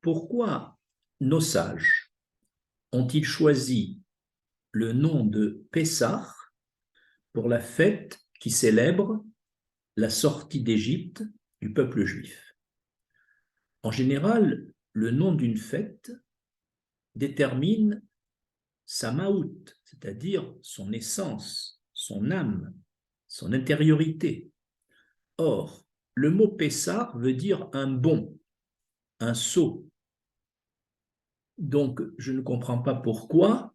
pourquoi nos sages ont-ils choisi le nom de Pessah pour la fête qui célèbre la sortie d'Égypte du peuple juif? En général, le nom d'une fête détermine sa maout, c'est-à-dire son essence, son âme, son intériorité. Or, le mot Pessah veut dire un bond, un saut. Donc, je ne comprends pas pourquoi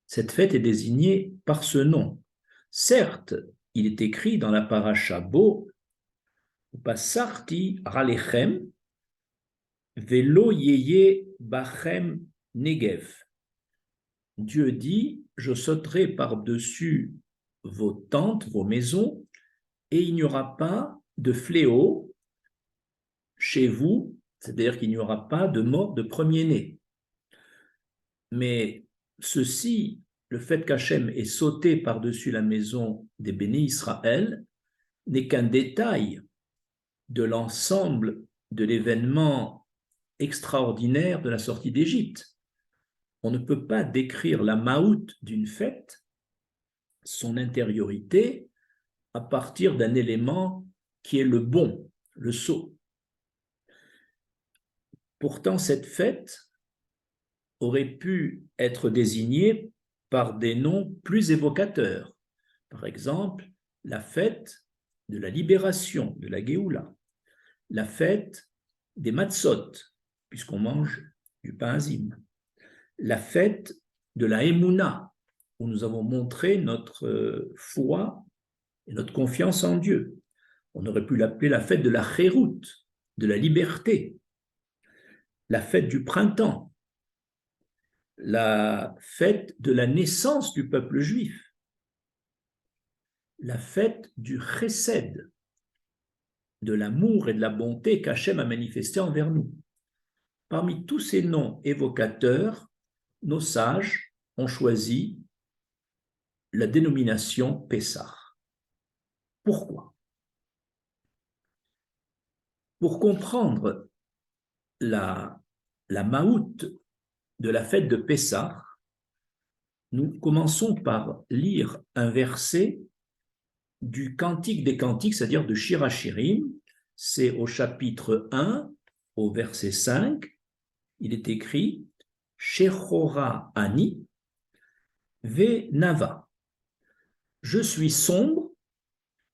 cette fête est désignée par ce nom. Certes, il est écrit dans la paracha Bo, Passarti ralechem, velo yeye bachem negev. Dieu dit, je sauterai par-dessus vos tentes, vos maisons, et il n'y aura pas de fléau chez vous, c'est-à-dire qu'il n'y aura pas de mort de premier-né. Mais ceci, le fait qu'Hachem ait sauté par-dessus la maison des bénis Israël, n'est qu'un détail de l'ensemble de l'événement extraordinaire de la sortie d'Égypte. On ne peut pas décrire la maout d'une fête, son intériorité, à partir d'un élément qui est le bond, le saut. Pourtant, cette fête aurait pu être désignée par des noms plus évocateurs. Par exemple, la fête de la libération, de la Géoula, la fête des matzot, puisqu'on mange du pain azim, la fête de la Emouna, où nous avons montré notre foi et notre confiance en Dieu. On aurait pu l'appeler la fête de la Chérout, de la liberté, la fête du printemps, la fête de la naissance du peuple juif, la fête du chesed, de l'amour et de la bonté qu'Hachem a manifesté envers nous. Parmi tous ces noms évocateurs, nos sages ont choisi la dénomination Pessah. Pourquoi? Pour comprendre la maout de la fête de Pessah, nous commençons par lire un verset du Cantique des Cantiques, c'est-à-dire de Shir HaShirim. C'est au chapitre 1, au verset 5. Il est écrit « Shechora ani ve nava ». Je suis sombre,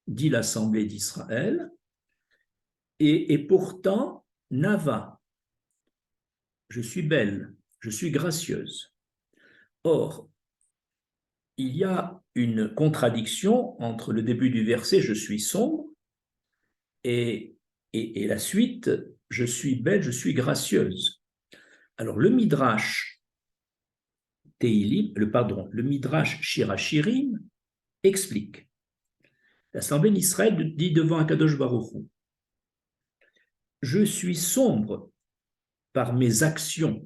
dit l'Assemblée d'Israël, et pourtant, nava, je suis belle, je suis gracieuse. Or, il y a une contradiction entre le début du verset « je suis sombre » et la suite « je suis belle, je suis gracieuse ». Alors, le Midrash le Midrash Shir HaShirim explique. L'Assemblée d'Israël dit devant Akadosh Baruch Hu, je suis sombre par mes actions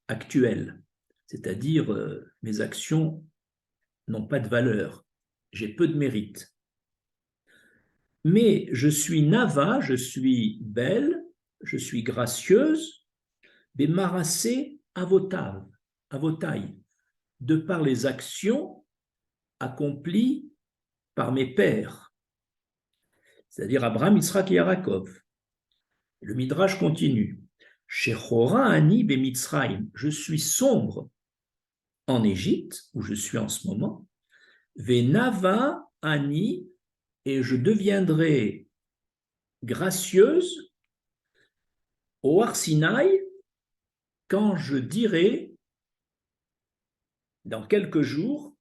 actuelles, c'est-à-dire mes actions n'ont pas de valeur, j'ai peu de mérite. Mais je suis nava, je suis belle, je suis gracieuse, bémarassée à vos tailles, de par les actions accomplies par mes pères, c'est-à-dire Abraham, Yitzhak et Yaakov. Le Midrash continue. Shechora ani bemitzrayim, je suis sombre en Égypte, où je suis en ce moment, venava ani, et je deviendrai gracieuse au Har Sinaï quand je dirai dans quelques jours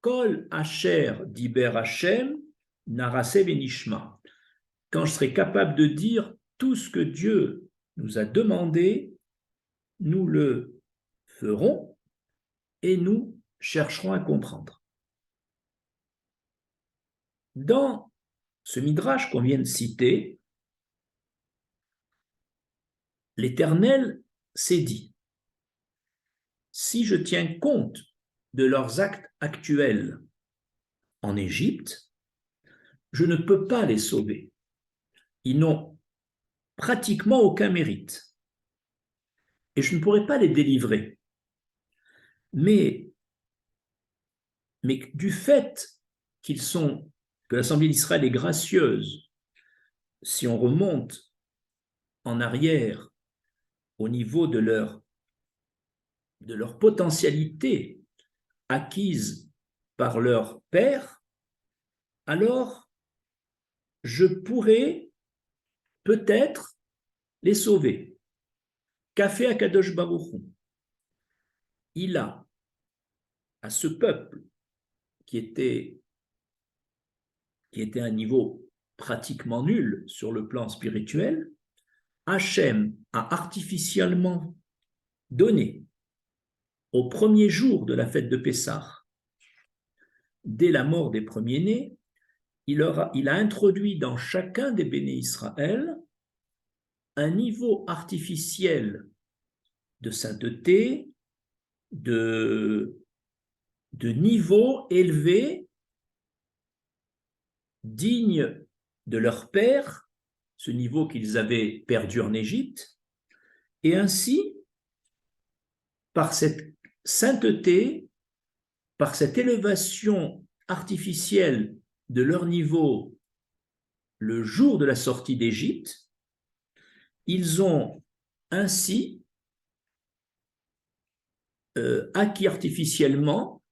Kol Asher Diber Hashem Narase Venishma, quand je serai capable de dire tout ce que Dieu nous a demandé, nous le ferons et nous chercherons à comprendre. Dans ce midrash qu'on vient de citer, l'Éternel s'est dit, si je tiens compte de leurs actes actuels en Égypte, je ne peux pas les sauver. Ils n'ont pratiquement aucun mérite. et je ne pourrai pas les délivrer. Mais du fait que l'Assemblée d'Israël est gracieuse, si on remonte en arrière au niveau de leur potentialité acquise par leur père, alors je pourrais peut-être les sauver. Qu'a fait Akadosh Baruch Hu? Il a, à ce peuple qui était à un niveau pratiquement nul sur le plan spirituel, Hachem a artificiellement donné au premier jour de la fête de Pessah, dès la mort des premiers-nés, il a introduit dans chacun des béné Israël un niveau artificiel de sainteté, de niveau élevé, digne de leur père, ce niveau qu'ils avaient perdu en Égypte, et ainsi, par cette sainteté, par cette élévation artificielle de leur niveau le jour de la sortie d'Égypte, ils ont ainsi acquis artificiellement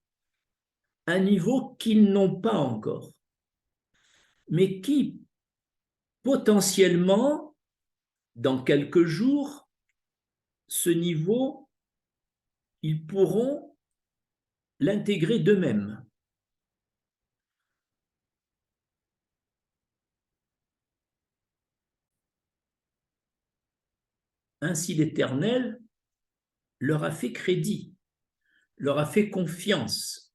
un niveau qu'ils n'ont pas encore, mais qui potentiellement, dans quelques jours, ce niveau, ils pourront l'intégrer d'eux-mêmes. Ainsi l'Éternel leur a fait crédit, leur a fait confiance.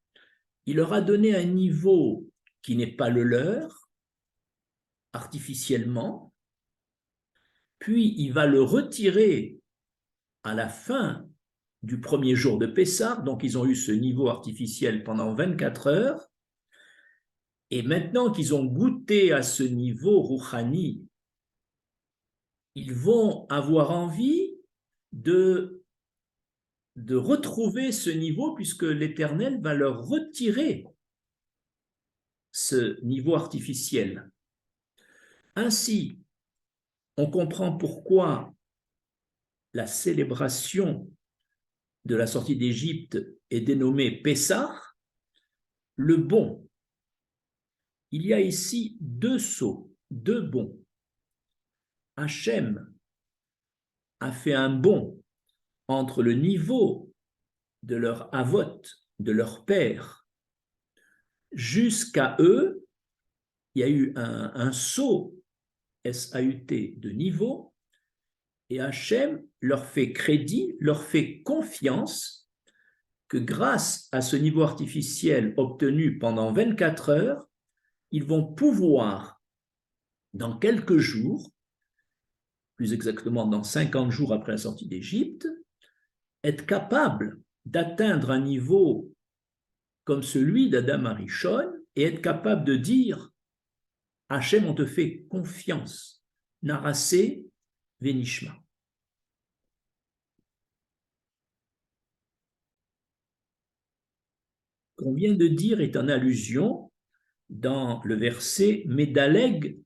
Il leur a donné un niveau qui n'est pas le leur, artificiellement, puis il va le retirer à la fin du premier jour de Pessah, donc ils ont eu ce niveau artificiel pendant 24 heures, et maintenant qu'ils ont goûté à ce niveau rouhani, ils vont avoir envie de retrouver ce niveau puisque l'Éternel va leur retirer ce niveau artificiel. Ainsi, on comprend pourquoi la célébration de la sortie d'Égypte est dénommée Pessah, le bon. Il y a ici deux sceaux, deux bons. Hachem a fait un bond entre le niveau de leur avot, de leur père, jusqu'à eux. Il y a eu un saut, S-A-U-T, de niveau, et Hachem leur fait crédit, leur fait confiance que grâce à ce niveau artificiel obtenu pendant 24 heures, ils vont pouvoir, dans quelques jours, plus exactement dans 50 jours après la sortie d'Égypte, être capables d'atteindre un niveau comme celui d'Adam Arishon et être capable de dire Hachem, on te fait confiance. Narasé Venishma. Qu'on vient de dire est en allusion dans le verset Medaleg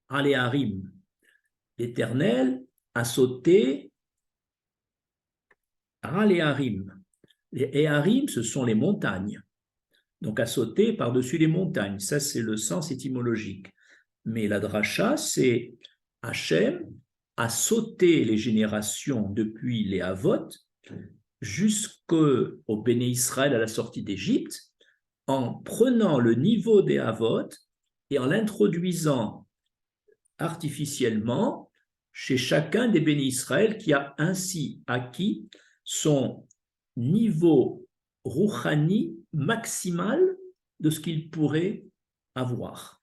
Aleharim. L'Éternel a sauté Aleharim. Les Eharim, ce sont les montagnes. Donc, a sauté par-dessus les montagnes. Ça, c'est le sens étymologique. Mais la dracha, c'est Hachem a sauté les générations depuis les Havot jusqu'au Béné Israël à la sortie d'Égypte en prenant le niveau des Havot et en l'introduisant artificiellement chez chacun des Béné Israël qui a ainsi acquis son niveau rouhani maximal de ce qu'il pourrait avoir.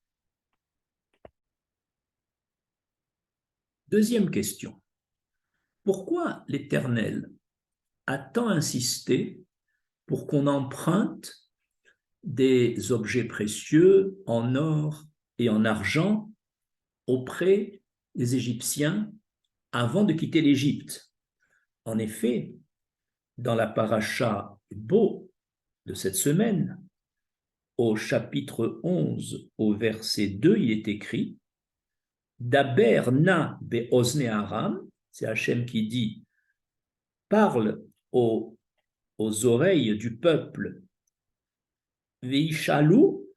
Deuxième question. Pourquoi l'Éternel a tant insisté pour qu'on emprunte des objets précieux en or et en argent auprès des Égyptiens avant de quitter l'Égypte? En effet, dans la paracha Bo de cette semaine, au chapitre 11, au verset 2, il est écrit Daber na be'ozne Aram, c'est Hachem qui dit parle aux oreilles du peuple, ve'ishalou,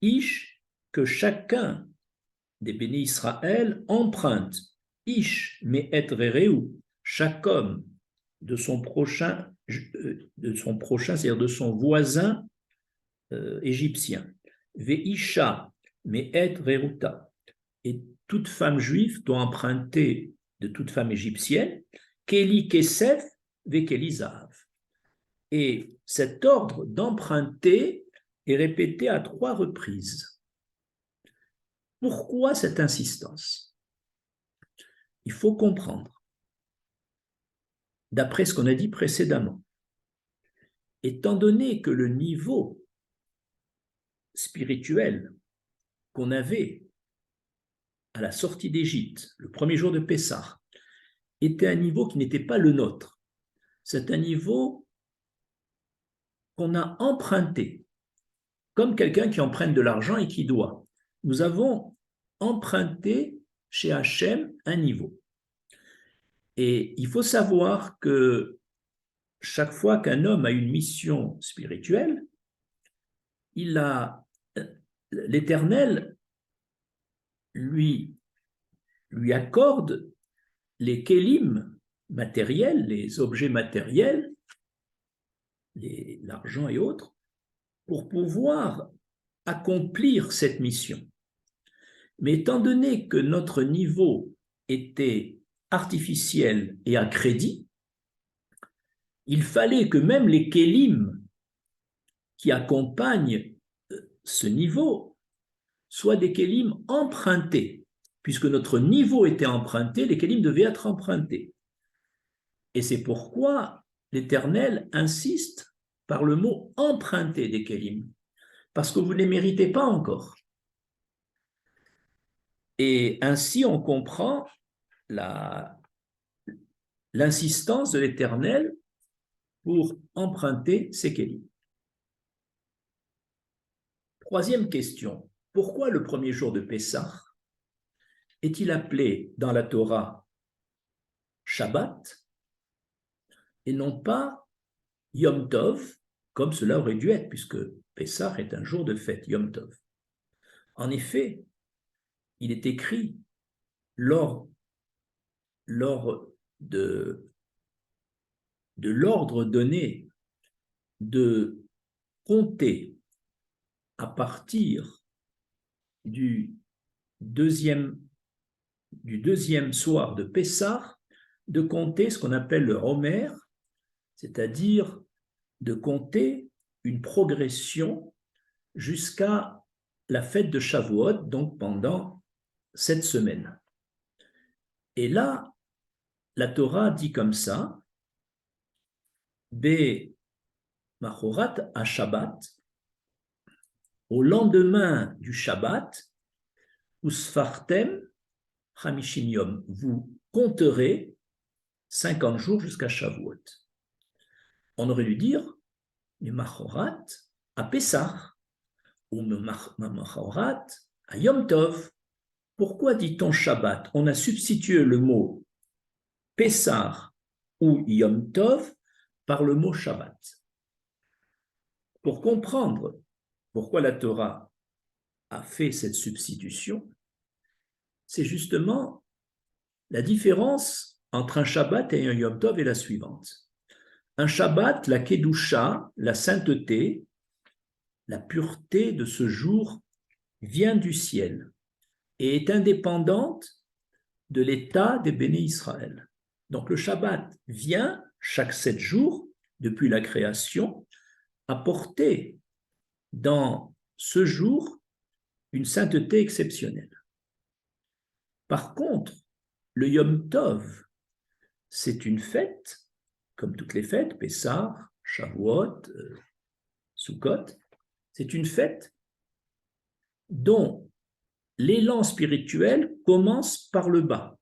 ish, que chacun des bénis Israël emprunte, ish me'et rereu, chaque homme de son prochain, c'est-à-dire de son voisin égyptien. Ve'isha me'et reruta. Et toute femme juive doit emprunter de toute femme égyptienne, keli kesef ve'keli zahav. Et cet ordre d'emprunter est répété à 3 reprises. Pourquoi cette insistance? Il faut comprendre, d'après ce qu'on a dit précédemment, étant donné que le niveau spirituel qu'on avait à la sortie d'Égypte, le premier jour de Pessah, était un niveau qui n'était pas le nôtre. C'est un niveau qu'on a emprunté, comme quelqu'un qui emprunte de l'argent et qui doit. Nous avons emprunté chez Hachem un niveau. Et il faut savoir que chaque fois qu'un homme a une mission spirituelle, l'Éternel lui accorde les kélim matériels, les objets matériels, l'argent et autres, pour pouvoir accomplir cette mission. Mais étant donné que notre niveau était artificiel et à crédit, il fallait que même les kélim qui accompagnent ce niveau soient des kélim empruntés. Puisque notre niveau était emprunté, les kélim devaient être empruntés. Et c'est pourquoi l'Éternel insiste par le mot emprunter des kélim, parce que vous ne les méritez pas encore. Et ainsi, on comprend l'insistance de l'Éternel pour emprunter ces kélim. Troisième question, pourquoi le premier jour de Pessah est-il appelé dans la Torah Shabbat et non pas Yom Tov, comme cela aurait dû être, puisque Pessah est un jour de fête, Yom Tov. En effet, il est écrit lors de l'ordre donné de compter à partir du deuxième soir de Pessah, de compter ce qu'on appelle le Homer, c'est-à-dire de compter une progression jusqu'à la fête de Shavuot, donc pendant 7 semaines. Et là, la Torah dit comme ça, Be Machorat à Shabbat, au lendemain du Shabbat, Usfartem Hamishim Yom, vous compterez 50 jours jusqu'à Shavuot. On aurait dû dire, mais Machorat à Pessah, ou Machorat à Yom Tov. Pourquoi dit-on Shabbat? On a substitué le mot Pessah ou Yom Tov par le mot Shabbat. Pour comprendre pourquoi la Torah a fait cette substitution, c'est justement la différence entre un Shabbat et un Yom Tov est la suivante. Un Shabbat, la Kedusha, la sainteté, la pureté de ce jour vient du ciel et est indépendante de l'état des bénis Israël. Donc le Shabbat vient chaque 7 jours, depuis la création, apporter dans ce jour une sainteté exceptionnelle. Par contre, le Yom Tov, c'est une fête, comme toutes les fêtes, Pessah, Shavuot, Sukkot, c'est une fête dont l'élan spirituel commence par le bas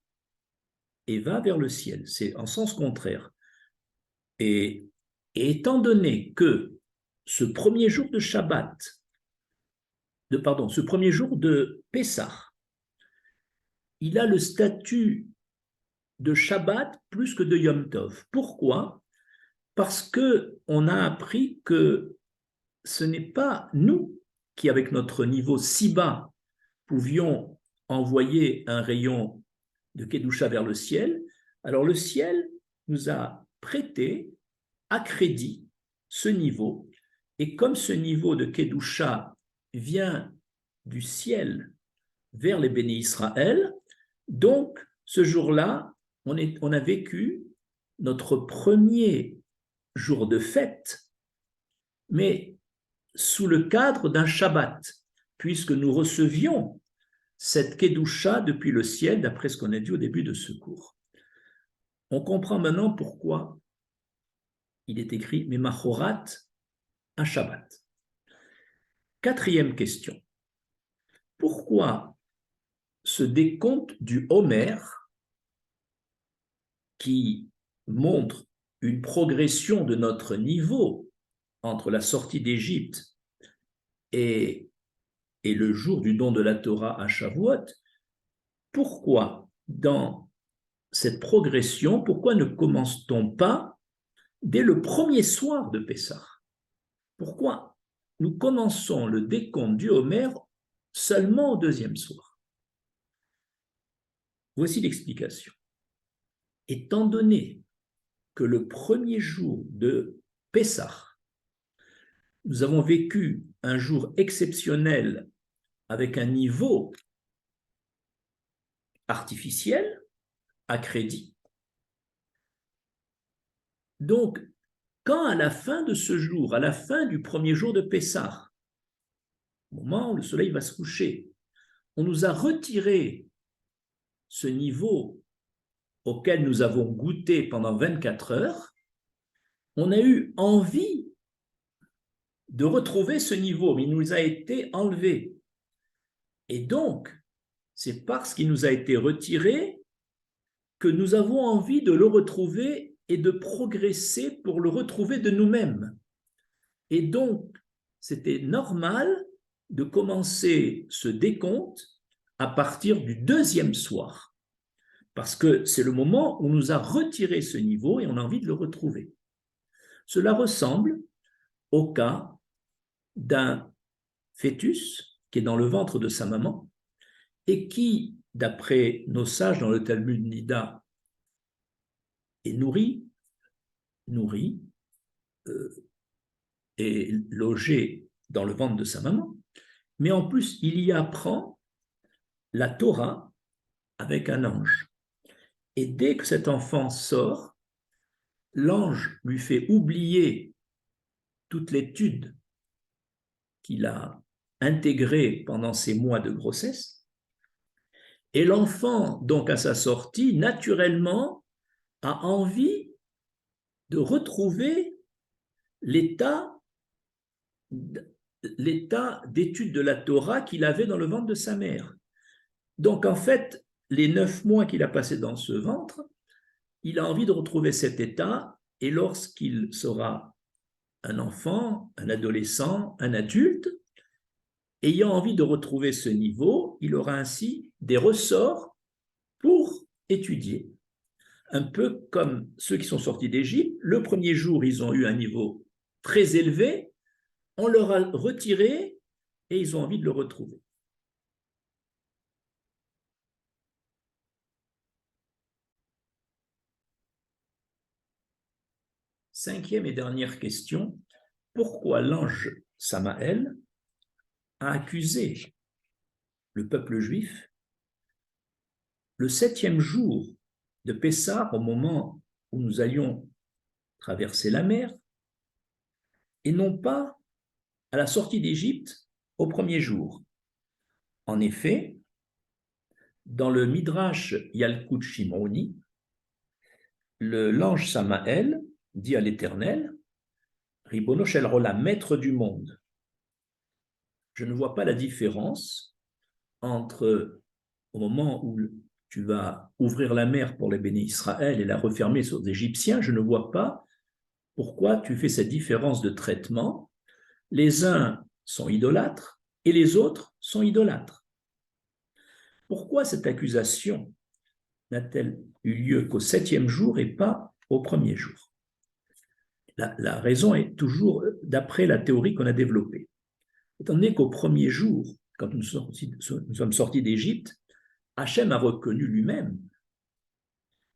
et va vers le ciel. C'est en sens contraire. Et, et étant donné que ce premier jour de Shabbat, ce premier jour de Pessah, il a le statut de Shabbat plus que de Yom Tov. Pourquoi? Parce qu'on a appris que ce n'est pas nous qui, avec notre niveau si bas, pouvions envoyer un rayon de Kedusha vers le ciel. Alors le ciel nous a prêté à crédit ce niveau. Et comme ce niveau de Kedusha vient du ciel vers les bénis Israël, donc ce jour-là, on a vécu notre premier jour de fête, mais sous le cadre d'un Shabbat, puisque nous recevions cette Kedusha depuis le ciel, d'après ce qu'on a dit au début de ce cours. On comprend maintenant pourquoi il est écrit Memachorat, un Shabbat. Quatrième question. Pourquoi ce décompte du Homer qui montre une progression de notre niveau entre la sortie d'Égypte et le jour du don de la Torah à Shavuot, pourquoi dans cette progression, pourquoi ne commence-t-on pas dès le premier soir de Pessah? Pourquoi nous commençons le décompte du Homer seulement au deuxième soir? Voici l'explication. Étant donné que le premier jour de Pessah, nous avons vécu un jour exceptionnel avec un niveau artificiel à crédit. Donc, quand à la fin de ce jour, à la fin du premier jour de Pessah, au moment où le soleil va se coucher, on nous a retiré ce niveau auquel nous avons goûté pendant 24 heures, on a eu envie de retrouver ce niveau, mais il nous a été enlevé. Et donc, c'est parce qu'il nous a été retiré que nous avons envie de le retrouver et de progresser pour le retrouver de nous-mêmes. Et donc, c'était normal de commencer ce décompte à partir du deuxième soir, parce que c'est le moment où on nous a retiré ce niveau et on a envie de le retrouver. Cela ressemble au cas d'un fœtus qui est dans le ventre de sa maman et qui, d'après nos sages dans le Talmud Nida, est nourri, et logé dans le ventre de sa maman, mais en plus, il y apprend la Torah avec un ange. Et dès que cet enfant sort, l'ange lui fait oublier toute l'étude qu'il a intégrée pendant ces mois de grossesse. Et l'enfant, donc à sa sortie, naturellement, a envie de retrouver l'état d'étude de la Torah qu'il avait dans le ventre de sa mère. Donc en fait, les 9 mois qu'il a passés dans ce ventre, il a envie de retrouver cet état, et lorsqu'il sera un enfant, un adolescent, un adulte, ayant envie de retrouver ce niveau, il aura ainsi des ressorts pour étudier. Un peu comme ceux qui sont sortis d'Égypte, le premier jour, ils ont eu un niveau très élevé, on leur a retiré et ils ont envie de le retrouver. Cinquième et dernière question, pourquoi l'ange Samaël a accusé le peuple juif le 7e jour de Pessah, au moment où nous allions traverser la mer, et non pas à la sortie d'Égypte au premier jour? En effet, dans le Midrash Yalkut Shimoni, l'ange Samaël dit à l'Éternel, Ribono shel Olam, maître du monde, je ne vois pas la différence entre au moment où tu vas ouvrir la mer pour les bénis Israël et la refermer sur les Égyptiens, je ne vois pas pourquoi tu fais cette différence de traitement? Les uns sont idolâtres et les autres sont idolâtres. Pourquoi cette accusation n'a-t-elle eu lieu qu'au 7e jour et pas au premier jour? La raison est toujours d'après la théorie qu'on a développée. Étant donné qu'au premier jour, quand nous sommes sortis d'Égypte, Hachem a reconnu lui-même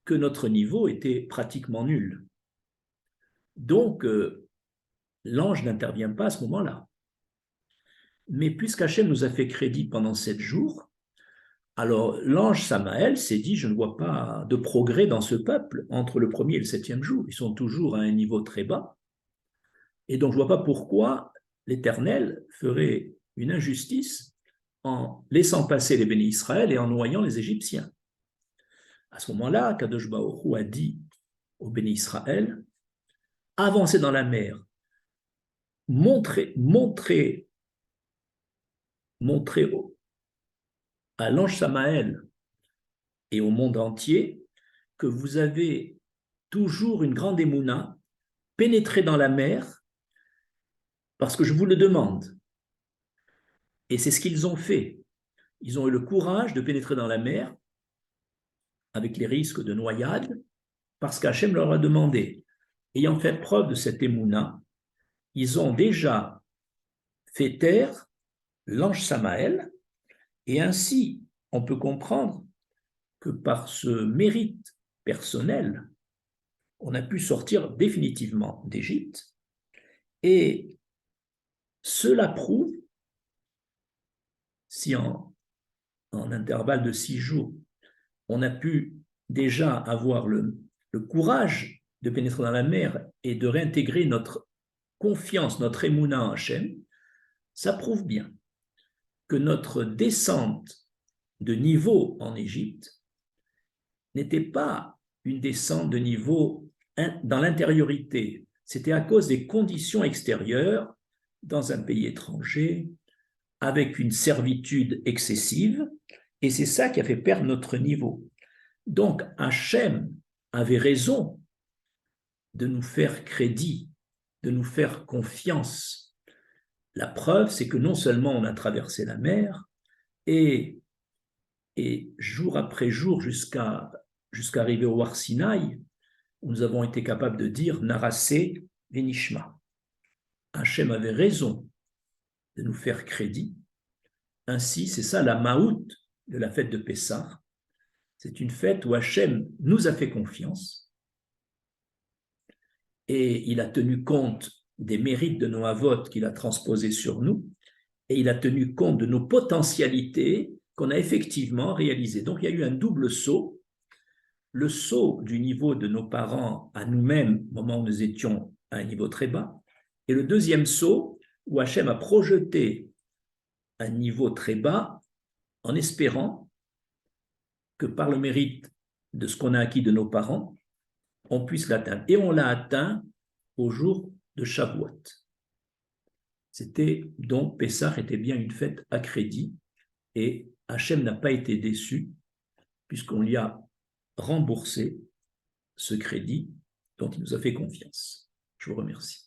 que notre niveau était pratiquement nul. Donc, l'ange n'intervient pas à ce moment-là. Mais puisqu'Hachem nous a fait crédit pendant 7 jours, alors l'ange Samaël s'est dit, je ne vois pas de progrès dans ce peuple entre le premier et le 7e jour. Ils sont toujours à un niveau très bas. Et donc, je ne vois pas pourquoi l'Éternel ferait une injustice en laissant passer les bénis Israël et en noyant les Égyptiens. À ce moment-là, Kadosh Baruch Hu a dit aux bénis Israël, avancez dans la mer, montrez à l'ange Samaël et au monde entier que vous avez toujours une grande émouna, pénétrez dans la mer parce que je vous le demande. Et c'est ce qu'ils ont fait. Ils ont eu le courage de pénétrer dans la mer avec les risques de noyade parce qu'Hachem leur a demandé. Ayant fait preuve de cette émouna, ils ont déjà fait taire l'ange Samaël et ainsi on peut comprendre que par ce mérite personnel, on a pu sortir définitivement d'Égypte et cela prouve, si en intervalle de 6 jours, on a pu déjà avoir le courage de pénétrer dans la mer et de réintégrer notre confiance, notre émouna en Hachem, ça prouve bien que notre descente de niveau en Égypte n'était pas une descente de niveau dans l'intériorité, c'était à cause des conditions extérieures dans un pays étranger, avec une servitude excessive, et c'est ça qui a fait perdre notre niveau. Donc Hachem avait raison de nous faire crédit, de nous faire confiance. La preuve, c'est que non seulement on a traversé la mer, et jour après jour, jusqu'à arriver au Har Sinaï, nous avons été capables de dire Narasé Venishma. Hachem avait raison de nous faire crédit. Ainsi, c'est ça la maout de la fête de Pessah. C'est une fête où Hachem nous a fait confiance et il a tenu compte des mérites de nos avot qu'il a transposés sur nous et il a tenu compte de nos potentialités qu'on a effectivement réalisées. Donc, il y a eu un double saut. Le saut du niveau de nos parents à nous-mêmes, au moment où nous étions à un niveau très bas, et le deuxième saut où Hachem a projeté un niveau très bas en espérant que par le mérite de ce qu'on a acquis de nos parents, on puisse l'atteindre. Et on l'a atteint au jour de Shavuot. Donc, Pessah était bien une fête à crédit et Hachem n'a pas été déçu puisqu'on lui a remboursé ce crédit dont il nous a fait confiance. Je vous remercie.